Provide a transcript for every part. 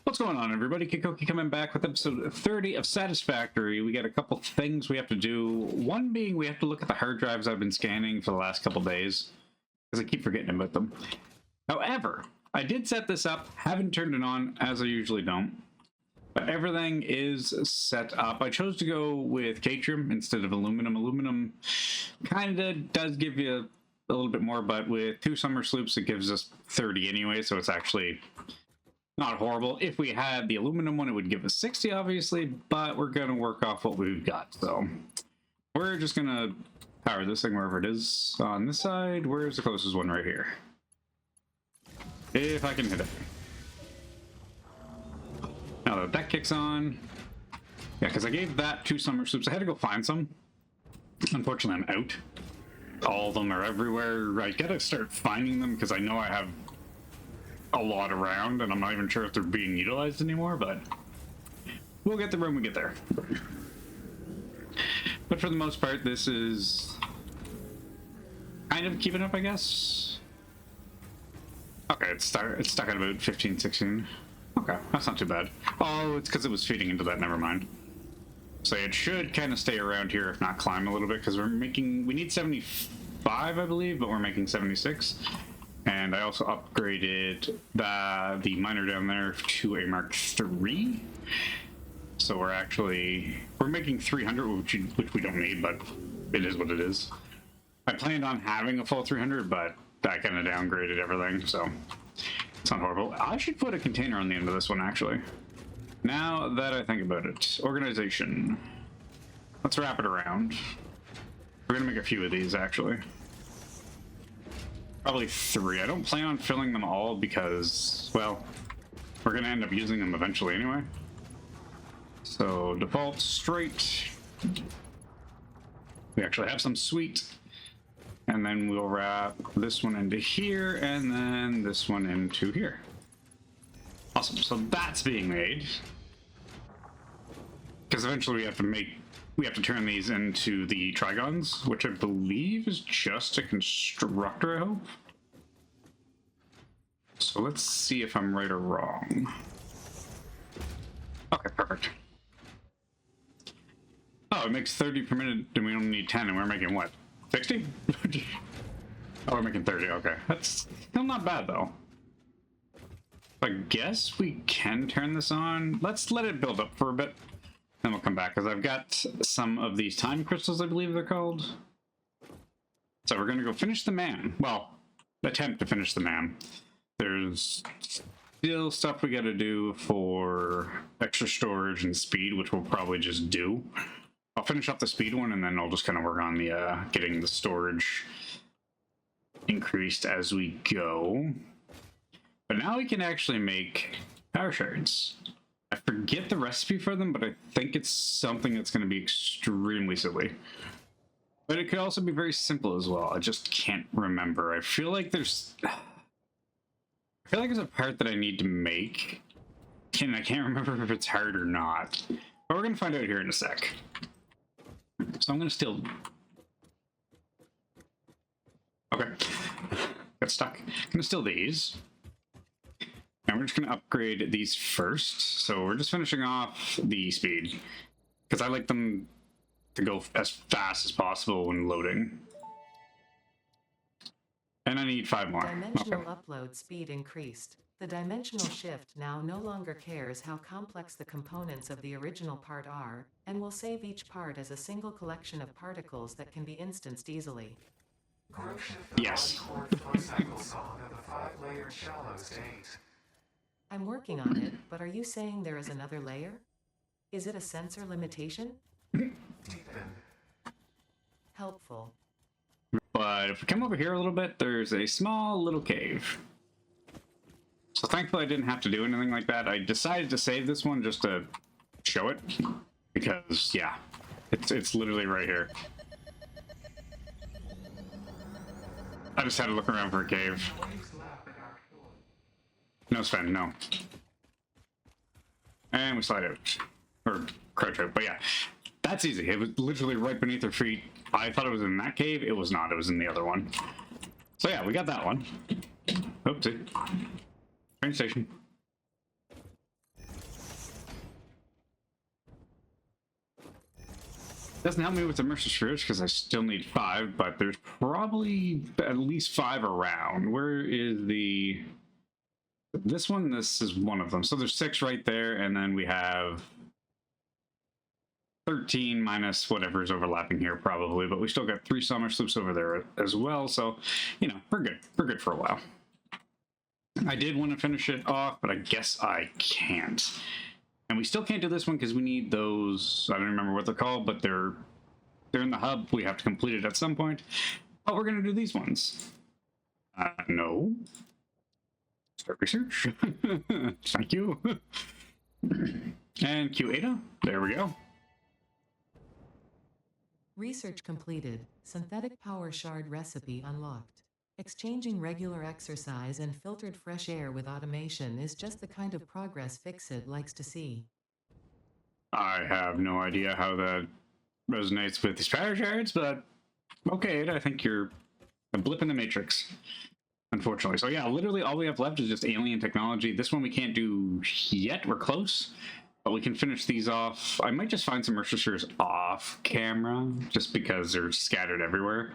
What's going on, everybody? Kikoki coming back with episode 30 of Satisfactory. We got a couple things we have to do. One being we have to look at the hard drives I've been scanning for the last couple days, because I keep forgetting about them. However, I did set this up, haven't turned it on, as I usually don't. But everything is set up. I chose to go with Catrium instead of aluminum. Aluminum kind of does give you a little bit more, but with 2 summer sloops, it gives us 30 anyway, so it's actually not horrible. If we had the aluminum one, it would give us 60, obviously, but we're going to work off what we've got. So we're just going to power this thing wherever it is on this side. Where's the closest one? Right here. If I can hit it. Now that that kicks on. Yeah, because I gave that 2 summer sloops. I had to go find some. Unfortunately, I'm out. All of them are everywhere. I gotta start finding them because I know I have a lot around, and I'm not even sure if they're being utilized anymore, but we'll get there when we get there. But for the most part, this is kind of keeping up, I guess. Okay, it's stuck at about 15, 16. Okay, that's not too bad. Oh, it's because it was feeding into that, never mind. So it should kind of stay around here, if not climb a little bit, because we need 75, I believe, but we're making 76. And I also upgraded the miner down there to a Mark III. So we're making 300, which we don't need, but it is what it is. I planned on having a full 300, but I kind of downgraded everything, so it's not horrible. I should put a container on the end of this one, actually. Now that I think about it. Organization. Let's wrap it around. We're going to make a few of these, actually. Probably 3. I don't plan on filling them all because, well, we're going to end up using them eventually anyway. So, default straight. We actually have some sweet. And then we'll wrap this one into here, and then this one into here. Awesome. So that's being made. Because eventually we have to turn these into the trigons, which I believe is just a constructor, I hope. So let's see if I'm right or wrong. Okay, perfect. Oh, it makes 30 per minute, and we only need 10, and we're making what? 60? Oh, we're making 30, okay. That's still not bad, though. I guess we can turn this on. Let's let it build up for a bit. Then we'll come back, because I've got some of these time crystals, I believe they're called. So we're going to go finish the man. Well, attempt to finish the man. There's still stuff we got to do for extra storage and speed, which we'll probably just do. I'll finish up the speed one, and then I'll just kind of work on the getting the storage increased as we go. But now we can actually make power shards. I forget the recipe for them, but I think it's something that's going to be extremely silly. But it could also be very simple as well. I just can't remember. I feel like there's a part that I need to make. And I can't remember if it's hard or not. But we're going to find out here in a sec. So I'm going to still... Okay. Got stuck. I'm going to steal these. And we're just going to upgrade these first. So we're just finishing off the speed, because I like them to go as fast as possible when loading. And I need 5 more. Dimensional upload speed increased. The dimensional shift now no longer cares how complex the components of the original part are, and will save each part as a single collection of particles that can be instanced easily. Yes. I'm working on it, but are you saying there is another layer? Is it a sensor limitation? Helpful. But if we come over here a little bit, there's a small little cave. So thankfully I didn't have to do anything like that. I decided to save this one just to show it, because, yeah, it's literally right here. I just had to look around for a cave. No, Sven, no. And we slide out. Or crouch out, but yeah. That's easy. It was literally right beneath our feet. I thought it was in that cave. It was not. It was in the other one. So yeah, we got that one. Oopsie. Train station. Doesn't help me with the immersive spheres because I still need 5, but there's probably at least 5 around. Where is the... This one, this is one of them. So there's 6 right there, and then we have 13 minus whatever's overlapping here probably, but we still got 3 summer sloops over there as well, so, you know, we're good. We're good for a while. I did want to finish it off, but I guess I can't. And we still can't do this one because we need those, I don't remember what they're called, but they're in the hub. We have to complete it at some point. But we're going to do these ones. No. Start research. Thank you. And Q8. There we go. Research completed. Synthetic power shard recipe unlocked. Exchanging regular exercise and filtered fresh air with automation is just the kind of progress Fixit likes to see. I have no idea how that resonates with these power shards, but okay, I think you're a blip in the matrix, unfortunately. So yeah, literally all we have left is just alien technology. This one we can't do yet. We're close, but we can finish these off. I might just find some researchers off camera just because they're scattered everywhere.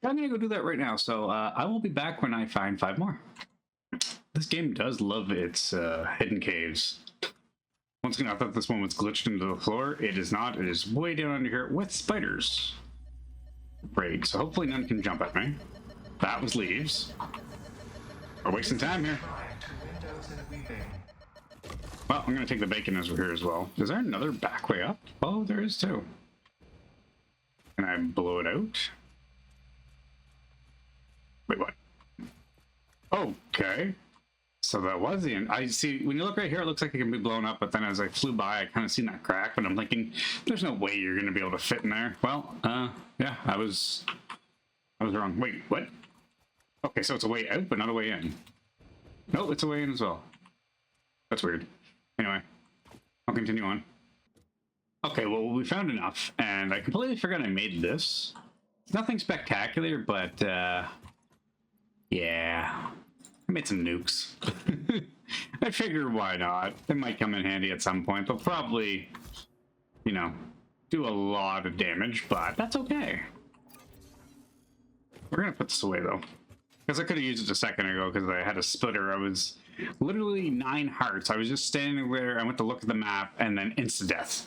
I'm gonna go do that right now, so I will be back when I find 5 more. This game does love its hidden caves. Once again, I thought this one was glitched into the floor. It is not. It is way down under here with spiders. Great, so hopefully none can jump at me. That was leaves. We're wasting time here. Well, I'm gonna take the bacon as we're here as well. Is there another back way up? Oh, there is too. Can I blow it out? Wait, what? Okay. So that was the end. I see, when you look right here, it looks like it can be blown up, but then as I flew by, I kind of seen that crack, but I'm thinking, there's no way you're going to be able to fit in there. Well, yeah, I was wrong. Wait, what? Okay, so it's a way out, but not a way in. No, it's a way in as well. That's weird. Anyway, I'll continue on. Okay, well, we found enough, and I completely forgot I made this. It's nothing spectacular, but, yeah, I made some nukes. I figured why not? They might come in handy at some point. They'll probably, you know, do a lot of damage, but that's okay. We're gonna put this away though, because I could have used it a second ago because I had a splitter. I was literally 9 hearts. I was just standing there. I went to look at the map and then insta-death.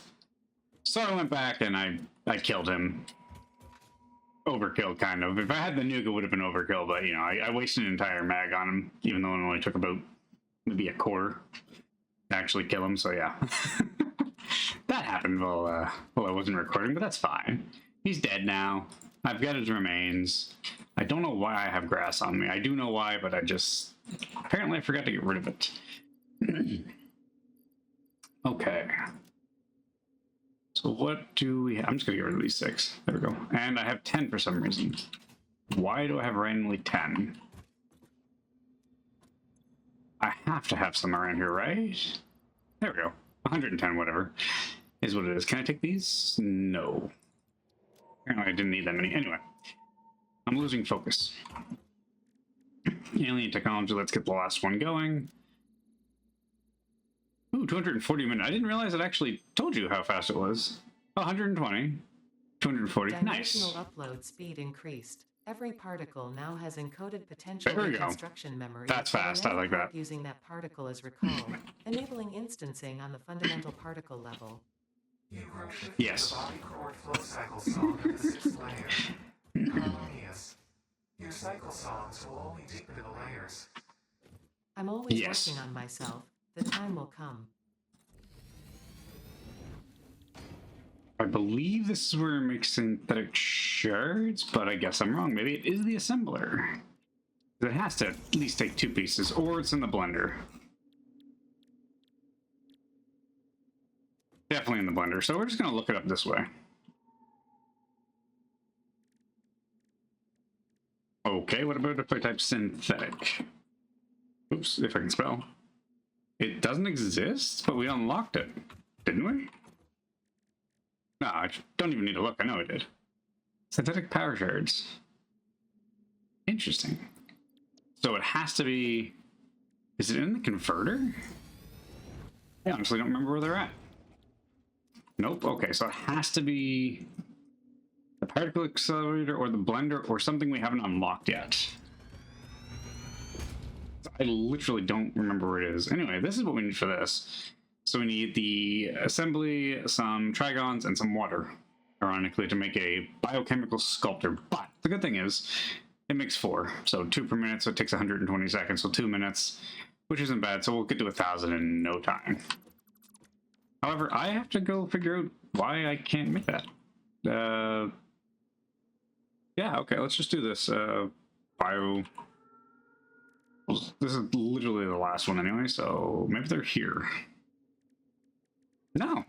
So I went back and I killed him. Overkill, kind of. If I had the nuke, it would have been overkill, but, you know, I wasted an entire mag on him, even though it only took about maybe a quarter to actually kill him, so yeah. That happened while I wasn't recording, but that's fine. He's dead now. I've got his remains. I don't know why I have grass on me. I do know why, but I just... Apparently I forgot to get rid of it. Okay. So what do we have? I'm just going to get rid of these 6. There we go. And I have 10 for some reason. Why do I have randomly 10? I have to have some around here, right? There we go. 110, whatever, is what it is. Can I take these? No. Apparently I didn't need that many. Anyway, I'm losing focus. Alien technology, let's get the last one going. Ooh, 240 minutes. I didn't realize it actually told you how fast it was. 120, 240, nice. Dimensional upload speed increased. Every particle now has encoded potential There we go. reconstruction memory. That's fast, I like that. Using that particle as recall, enabling instancing on the fundamental particle level. Yes. Your cycle songs will only deepen the layers. I'm always Yes. working on myself. The time will come. I believe this is where it makes synthetic shards, but I guess I'm wrong. Maybe it is the assembler. It has to at least take 2 pieces, or it's in the blender. Definitely in the blender, so we're just going to look it up this way. Okay, what about if I type synthetic? Oops, if I can spell. It doesn't exist, but we unlocked it, didn't we? No, I don't even need to look. I know I did. Synthetic power shards. Interesting. So it has to be... Is it in the converter? I honestly don't remember where they're at. Nope. Okay, so it has to be the particle accelerator or the blender or something we haven't unlocked yet. I literally don't remember where it is. Anyway, this is what we need for this. So we need the assembly, some trigons, and some water, ironically, to make a biochemical sculptor. But the good thing is, it makes 4. So 2 per minute, so it takes 120 seconds, so 2 minutes, which isn't bad. So we'll get to 1,000 in no time. However, I have to go figure out why I can't make that. Yeah, okay, let's just do this. This is literally the last one anyway, so maybe they're here. No.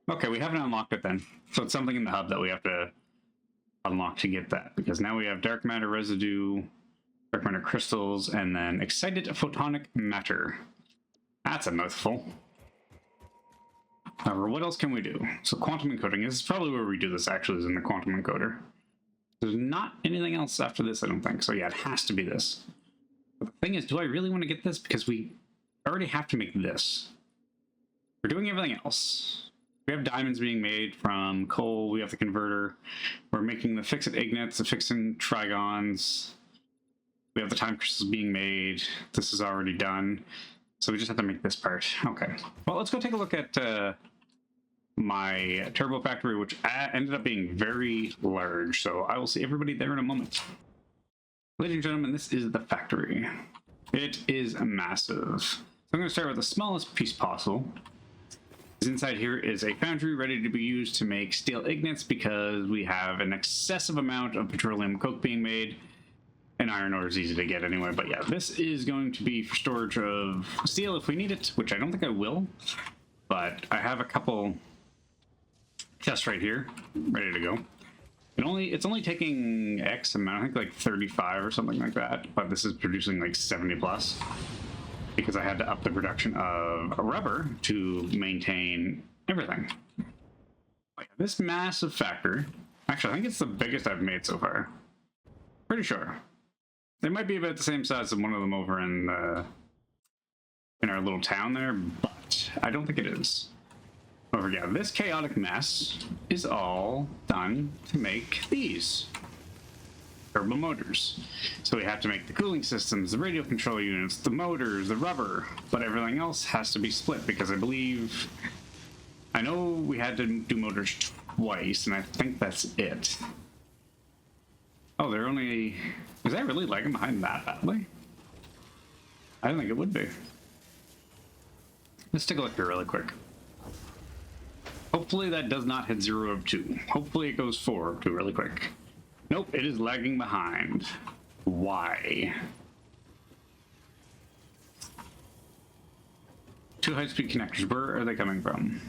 Okay, we haven't unlocked it then. So it's something in the hub that we have to unlock to get that, because now we have dark matter residue, dark matter crystals, and then excited photonic matter. That's a mouthful. However, what else can we do? So quantum encoding, this is probably where we do this actually, is in the quantum encoder. There's not anything else after this, I don't think. So yeah, it has to be this. But the thing is, do I really want to get this? Because we already have to make this. We're doing everything else. We have diamonds being made from coal. We have the converter. We're making the fixed ignites, the fixed trigons. We have the time crystals being made. This is already done. So we just have to make this part. Okay. Well, let's go take a look at my turbo factory, which ended up being very large. So I will see everybody there in a moment. Ladies and gentlemen, this is the factory. It is massive. So I'm going to start with the smallest piece possible. Inside here is a foundry ready to be used to make steel ignites because we have an excessive amount of petroleum coke being made. And iron ore is easy to get anyway, but yeah, this is going to be for storage of steel if we need it, which I don't think I will. But I have a couple tests right here, ready to go. It's only taking X amount, I think like 35 or something like that, but this is producing like 70 plus. Because I had to up the production of rubber to maintain everything. Like this massive factory, actually I think it's the biggest I've made so far. Pretty sure. They might be about the same size as one of them over in our little town there, but I don't think it is. However, yeah, this chaotic mess is all done to make these turbo motors. So we have to make the cooling systems, the radio control units, the motors, the rubber, but everything else has to be split because I know we had to do motors twice, and I think that's it. Oh, they're only... Is that really lagging behind that badly? I don't think it would be. Let's take a look here really quick. Hopefully that does not hit 0 of 2. Hopefully it goes 4 of 2 really quick. Nope, it is lagging behind. Why? 2 high-speed connectors. Where are they coming from?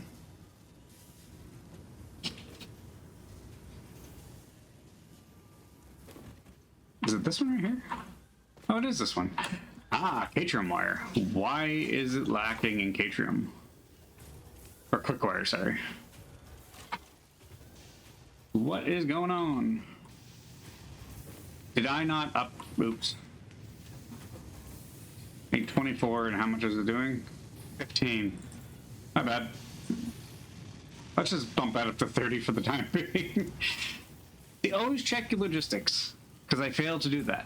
Is it this one right here? Oh, it is this one. Ah, Catrium wire. Why is it lacking in Catrium? Or quick wire, sorry. What is going on? Did I not up... Oops. 824, and how much is it doing? 15. Not bad. Let's just bump that up to 30 for the time being. They always check your logistics, because I failed to do that.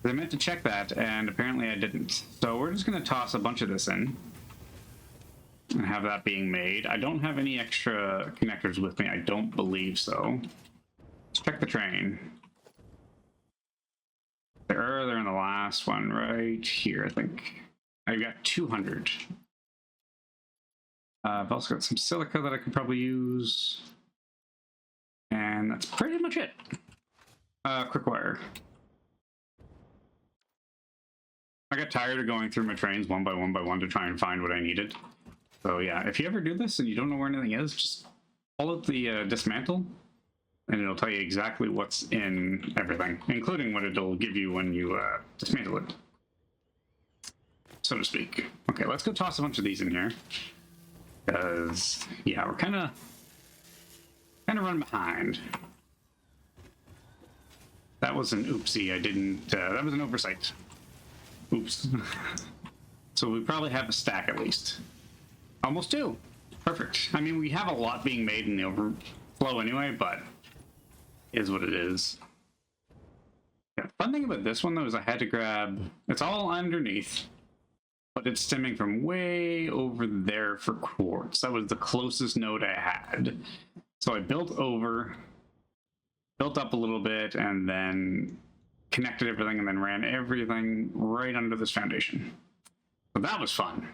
I meant to check that, and apparently I didn't. So we're just going to toss a bunch of this in and have that being made. I don't have any extra connectors with me. I don't believe so. Let's check the train. They're in the last one right here, I think. I've got 200. I've also got some silica that I could probably use. And that's pretty much it. Quick wire. I got tired of going through my trains one by one to try and find what I needed. So yeah, if you ever do this and you don't know where anything is, just pull out the dismantle, and it'll tell you exactly what's in everything, including what it'll give you when you dismantle it, so to speak. Okay, let's go toss a bunch of these in here, because yeah, we're kind of running behind. That was an oopsie. I didn't. That was an oversight. Oops. So we probably have a stack at least. Almost 2. Perfect. I mean, we have a lot being made in the overflow anyway, but is what it is. Yeah, fun thing about this one though is I had to grab, it's all underneath, but it's stemming from way over there for quartz. That was the closest node I had. So I built up a little bit, and then connected everything, and then ran everything right under this foundation. So that was fun.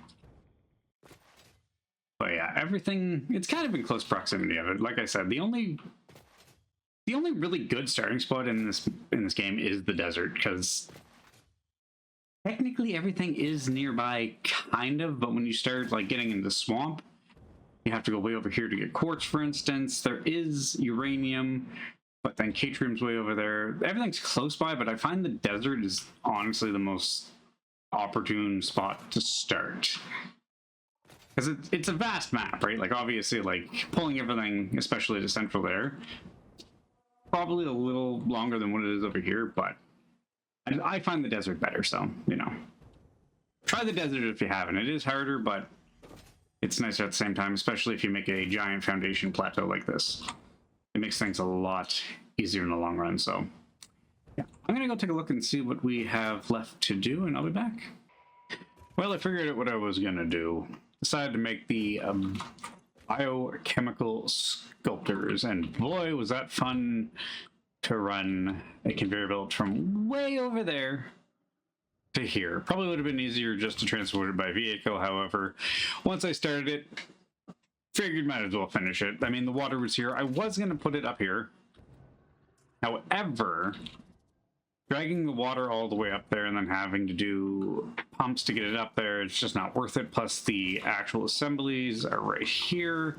But yeah, everything, it's kind of in close proximity of it. Like I said, the only really good starting spot in this game is the desert, because technically everything is nearby, kind of, but when you start like getting into the swamp, you have to go way over here to get quartz, for instance. There is uranium, but then Catrium's way over there. Everything's close by, but I find the desert is honestly the most opportune spot to start. Because it's a vast map, right? Like, obviously, like, pulling everything, especially to central there, probably a little longer than what it is over here, but I find the desert better, so, you know. Try the desert if you haven't. It is harder, but it's nicer at the same time, especially if you make a giant foundation plateau like this. It makes things a lot easier in the long run, so yeah. I'm gonna go take a look and see what we have left to do, and I'll be back. Well, I figured out what I was gonna do. Decided to make the biochemical sculptors, and boy, was that fun to run a conveyor belt from way over there to here. Probably would have been easier just to transport it by vehicle. However, once I started it, figured might as well finish it. I mean, the water was here. I was going to put it up here. However, dragging the water all the way up there and then having to do pumps to get it up there, it's just not worth it. Plus, the actual assemblies are right here.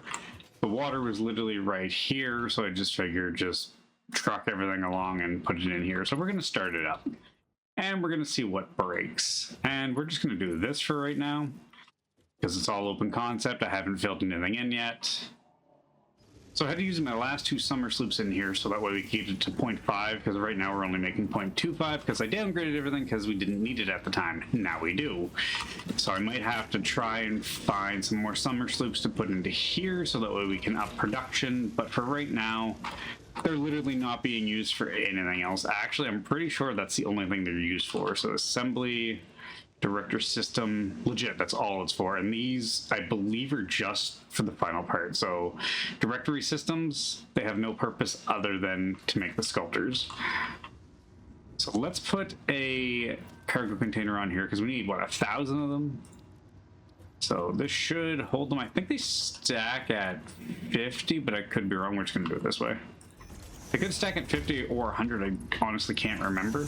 The water was literally right here, so I just figured just truck everything along and put it in here. So we're going to start it up, and we're going to see what breaks. And we're just going to do this for right now, because it's all open concept. I haven't filled anything in yet. So I had to use my last two summer sloops in here, so that way we keep it to 0.5, because right now we're only making 0.25, because I downgraded everything because we didn't need it at the time. Now we do. So I might have to try and find some more summer sloops to put into here, so that way we can up production. But for right now, they're literally not being used for anything else. Actually, I'm pretty sure that's the only thing they're used for. So assembly, director system, legit, that's all it's for. And these, I believe, are just for the final part. So directory systems, they have no purpose other than to make the sculptors. So let's put a cargo container on here, because we need, what, 1,000 of them? So this should hold them. I think they stack at 50, but I could be wrong. We're just going to do it this way. They could stack at 50 or 100. I honestly can't remember.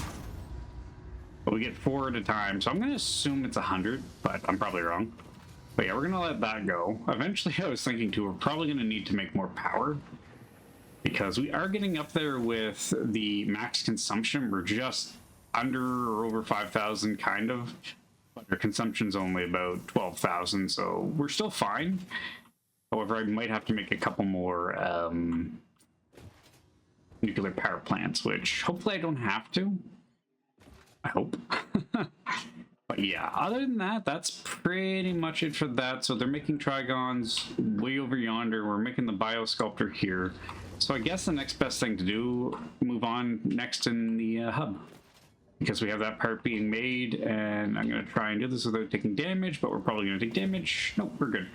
But we get 4 at a time, so I'm going to assume it's 100, but I'm probably wrong. But yeah, we're going to let that go. Eventually, I was thinking, too, we're probably going to need to make more power, because we are getting up there with the max consumption. We're just under or over 5,000, kind of. But our consumption's only about 12,000, so we're still fine. However, I might have to make a couple more nuclear power plants, which hopefully I don't have to. I hope. But yeah, other than that, that's pretty much it for that. So they're making trigons way over yonder. We're making the biosculptor here. So I guess the next best thing to do, move on next in the hub. Because we have that part being made, and I'm going to try and do this without taking damage, but we're probably going to take damage. Nope, we're good.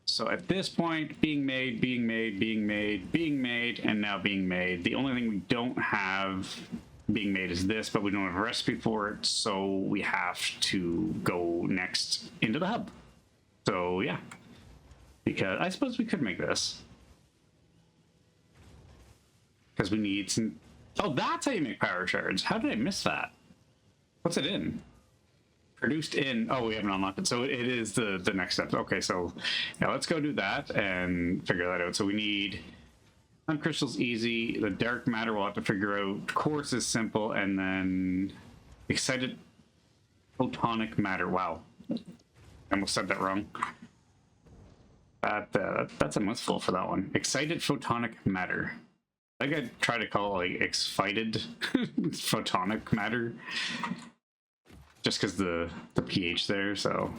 So at this point, being made, being made, being made, being made, and now being made. The only thing we don't have being made is this, but we don't have a recipe for it, so we have to go next into the hub. So yeah, because I suppose we could make this. Because we need some... Oh, that's how you make power shards. How did I miss that? What's it in? Produced in... Oh, we haven't unlocked it. So it is the next step. Okay, so yeah, let's go do that and figure that out. So we need... Sun crystal's easy. The dark matter we'll have to figure out. Quartz is simple. And then... Excited photonic matter. Wow. I almost said that wrong. That's a mouthful for that one. Excited photonic matter. I think I'd try to call it like excited photonic matter, just because the pH there, so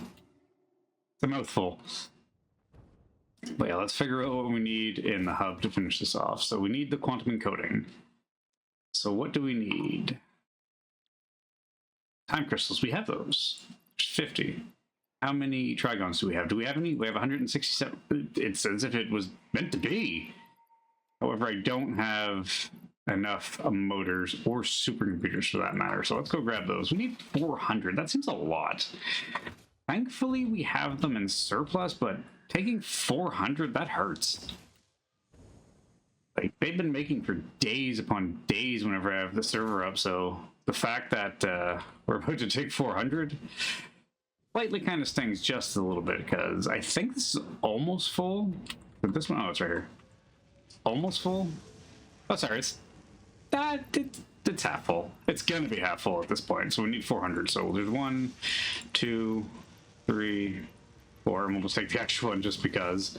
it's a mouthful. But yeah, let's figure out what we need in the hub to finish this off. So we need the quantum encoding. So what do we need? Time crystals, we have those. There's 50. How many trigons do we have? Do we have any? We have 167. It's as if it was meant to be. However, I don't have enough motors or supercomputers for that matter. So let's go grab those. We need 400. That seems a lot. Thankfully, we have them in surplus, but taking 400, that hurts. Like, they've been making for days upon days whenever I have the server up, so the fact that we're about to take 400 slightly kind of stings just a little bit, because I think this is almost full. But this one, oh, it's right here. Almost full? Oh, sorry, it's half full. It's gonna be half full at this point, so we need 400. So there's 1, 2, 3, 4, and we'll just take the extra one just because.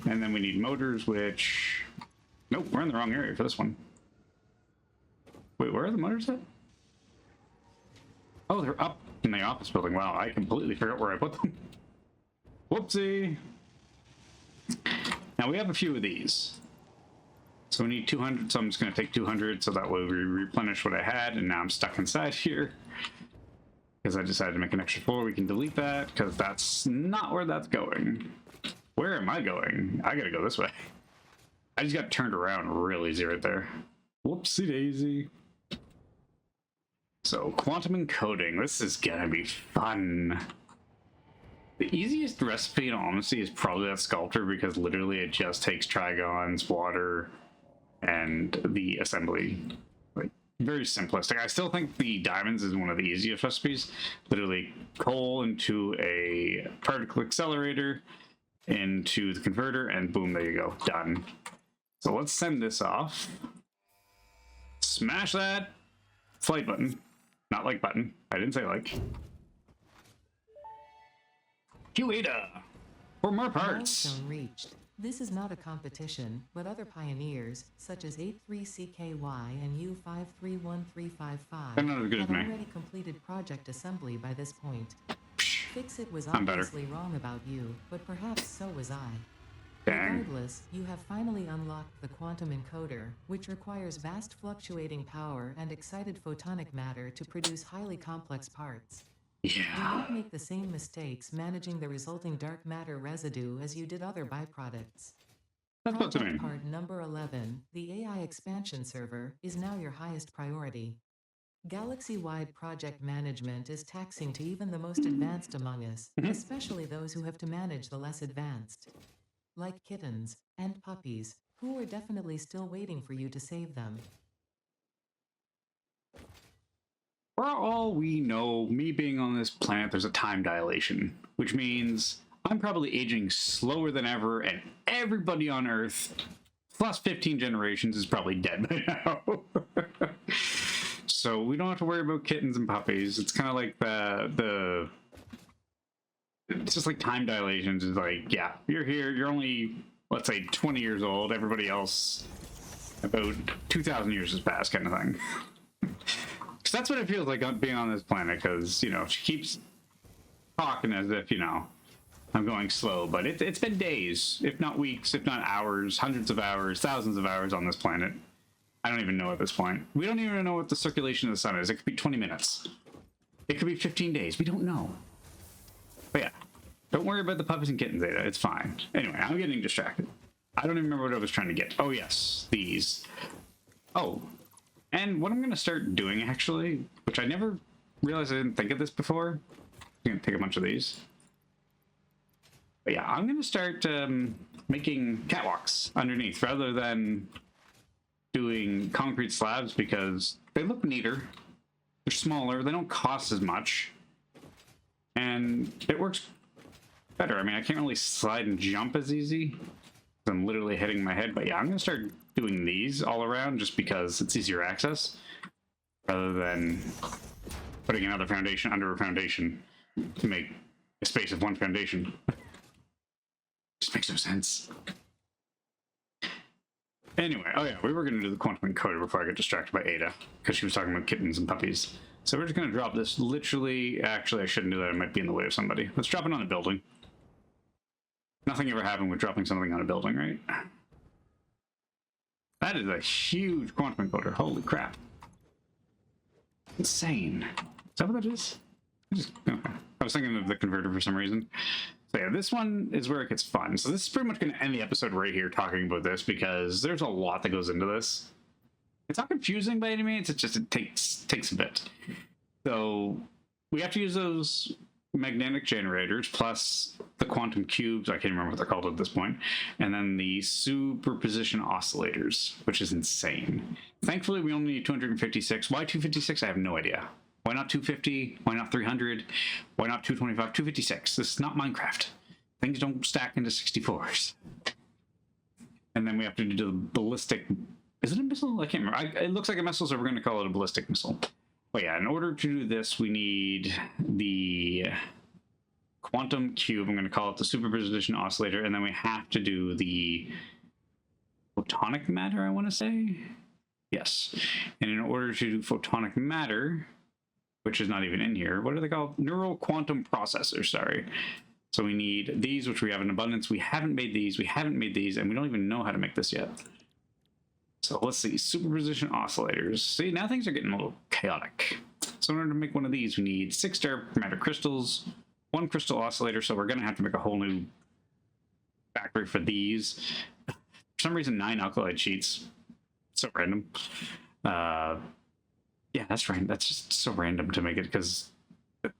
And then we need motors, which... Nope, we're in the wrong area for this one. Wait, where are the motors at? Oh, they're up in the office building. Wow, I completely forgot where I put them. Whoopsie! Now we have a few of these. So we need 200, so I'm just going to take 200 so that way we replenish what I had, and now I'm stuck inside here. Because I decided to make an extra 4, we can delete that, because that's not where that's going. Where am I going? I gotta go this way. I just got turned around real easy right there. Whoopsie daisy. So, quantum encoding. This is gonna be fun. The easiest recipe, in all honesty, is probably that sculptor, because literally it just takes trigons, water, and the assembly. Like, very simplistic. I still think the diamonds is one of the easiest recipes. Literally, coal into a particle accelerator, into the converter, and boom, there you go. Done. So let's send this off. Smash that flight button. Not like button. I didn't say like. Q-Ada for more parts. Milestone reached. This is not a competition, but other pioneers, such as 83CKY and U531355, They're not as good have as me. already completed project assembly by this point. Fix-It was I'm better. obviously wrong about you, but perhaps so was I. Dang. Regardless, you have finally unlocked the quantum encoder, which requires vast fluctuating power and excited photonic matter to produce highly complex parts. Do Yeah. not make the same mistakes managing the resulting dark matter residue as you did other byproducts. That's what I Project mean. part number 11, the AI expansion server, is now your highest priority. Galaxy-wide project management is taxing to even the most advanced among us, especially those who have to manage the less advanced. Like kittens and puppies, who are definitely still waiting for you to save them. For all we know, me being on this planet, there's a time dilation, which means I'm probably aging slower than ever, and everybody on Earth, plus 15 generations, is probably dead by now. So we don't have to worry about kittens and puppies. It's kind of like it's just like time dilations is like, yeah, you're here, you're only, let's say, 20 years old. Everybody else, about 2,000 years has passed, kind of thing. Because that's what it feels like being on this planet, because, you know, she keeps talking as if, you know, I'm going slow, but it's been days, if not weeks, if not hours, hundreds of hours, thousands of hours on this planet. I don't even know at this point. We don't even know what the circulation of the sun is. It could be 20 minutes. It could be 15 days. We don't know. But yeah, don't worry about the puppies and kittens, Ada. It's fine. Anyway, I'm getting distracted. I don't even remember what I was trying to get. Oh, yes, these. Oh, and what I'm going to start doing, actually, which I never realized I didn't think of this before. I'm going to take a bunch of these. But yeah, I'm going to start making catwalks underneath rather than doing concrete slabs, because they look neater. They're smaller. They don't cost as much. And it works better. I mean, I can't really slide and jump as easy. I'm literally hitting my head. But yeah, I'm going to start doing these all around just because it's easier access rather than putting another foundation under a foundation to make a space of one foundation. Just makes no sense. Anyway, oh yeah, we were going to do the quantum encoder before I got distracted by Ada, because she was talking about kittens and puppies. So we're just going to drop this literally... Actually, I shouldn't do that. It might be in the way of somebody. Let's drop it on a building. Nothing ever happened with dropping something on a building, right? That is a huge quantum encoder. Holy crap. Insane. Is that what that is? Okay. I was thinking of the converter for some reason. So yeah, this one is where it gets fun. So this is pretty much going to end the episode right here talking about this because there's a lot that goes into this. It's not confusing by any means. It's just it takes a bit. So we have to use those magnetic generators plus the quantum cubes. I can't remember what they're called at this point. And then the superposition oscillators, which is insane. Thankfully, we only need 256. Why 256? I have no idea. Why not 250? Why not 300? Why not 225? 256. This is not Minecraft. Things don't stack into 64s. And then we have to do the ballistic... Is it a missile? I can't remember. It looks like a missile, so we're going to call it a ballistic missile. But yeah, in order to do this, we need the quantum cube. I'm going to call it the superposition oscillator. And then we have to do the photonic matter, I want to say. Yes. And in order to do photonic matter, which is not even in here, what are they called? Neural quantum processors, sorry. So we need these, which we have in abundance. We haven't made these, and we don't even know how to make this yet. So let's see, superposition oscillators. See, now things are getting a little chaotic. So in order to make one of these, we need 6 dark matter crystals, 1 crystal oscillator, so we're going to have to make a whole new factory for these. For some reason, 9 alkali sheets. So random. Yeah, that's right. That's just so random to make it because it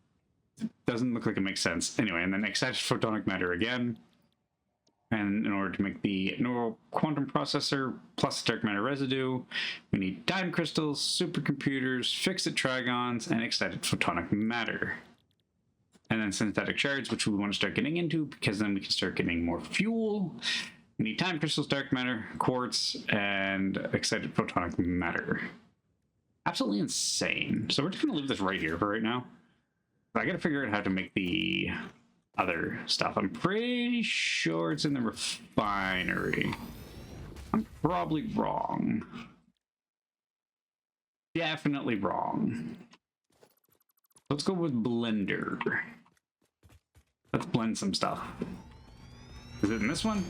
doesn't look like it makes sense. Anyway, and then excited photonic matter again. And in order to make the neural quantum processor plus dark matter residue, we need diamond crystals, supercomputers, fixed trigons, and excited photonic matter. And then synthetic shards, which we want to start getting into because then we can start getting more fuel. We need time crystals, dark matter, quartz, and excited photonic matter. Absolutely insane. So we're just going to leave this right here for right now. But I got to figure out how to make the other stuff. I'm pretty sure it's in the refinery. I'm probably wrong. Definitely wrong. Let's go with blender. Let's blend some stuff. Is it in this one?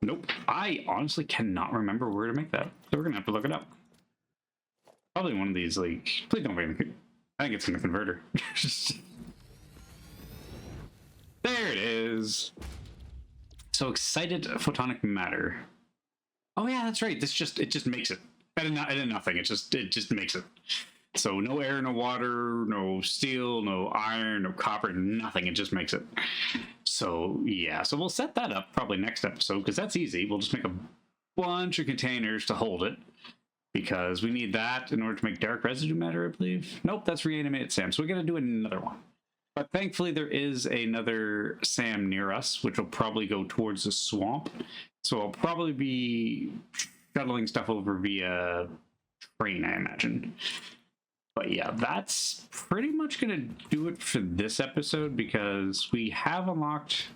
Nope. I honestly cannot remember where to make that. So we're gonna have to look it up. Probably one of these, like, please don't make it. I think it's in the converter. There it is. So excited photonic matter. Oh yeah, that's right. It just makes it. I did nothing. It just makes it. So no air, no water, no steel, no iron, no copper, nothing. It just makes it. So yeah, so we'll set that up probably next episode because that's easy. We'll just make a bunch of containers to hold it because we need that in order to make dark residue matter, I believe. Nope, that's reanimated SAM. So we got to do another one. But thankfully there is another SAM near us, which will probably go towards the swamp. So I'll probably be shuttling stuff over via train, I imagine. But yeah, that's pretty much going to do it for this episode because we have unlocked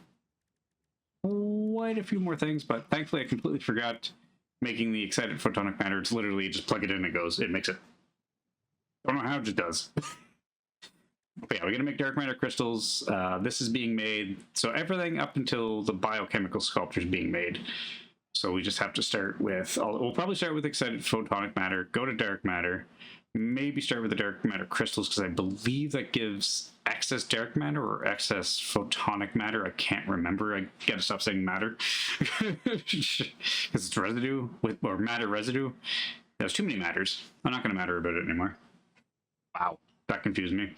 quite a few more things, but thankfully I completely forgot making the excited photonic matter. It's literally just plug it in and it goes, it makes it. Don't know how, it just does. But yeah, we're going to make dark matter crystals. This is being made. So everything up until the biochemical sculptors being made. So we just have to start with, we'll probably start with excited photonic matter, go to dark matter, maybe start with the dark matter crystals because I believe that gives excess dark matter or excess photonic matter. I can't remember. I gotta stop saying matter because it's residue or matter residue. There's too many matters. I'm not gonna matter about it anymore. Wow. That confused me.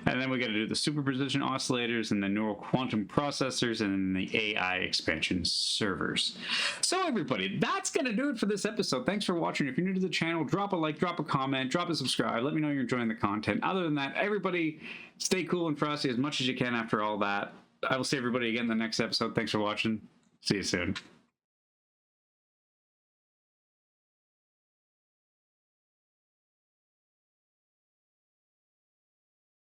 And then we got to do the superposition oscillators and the neural quantum processors and then the AI expansion servers. So everybody, that's going to do it for this episode. Thanks for watching. If you're new to the channel, drop a like, drop a comment, drop a subscribe. Let me know you're enjoying the content. Other than that, everybody stay cool and frosty as much as you can after all that. I will see everybody again in the next episode. Thanks for watching. See you soon.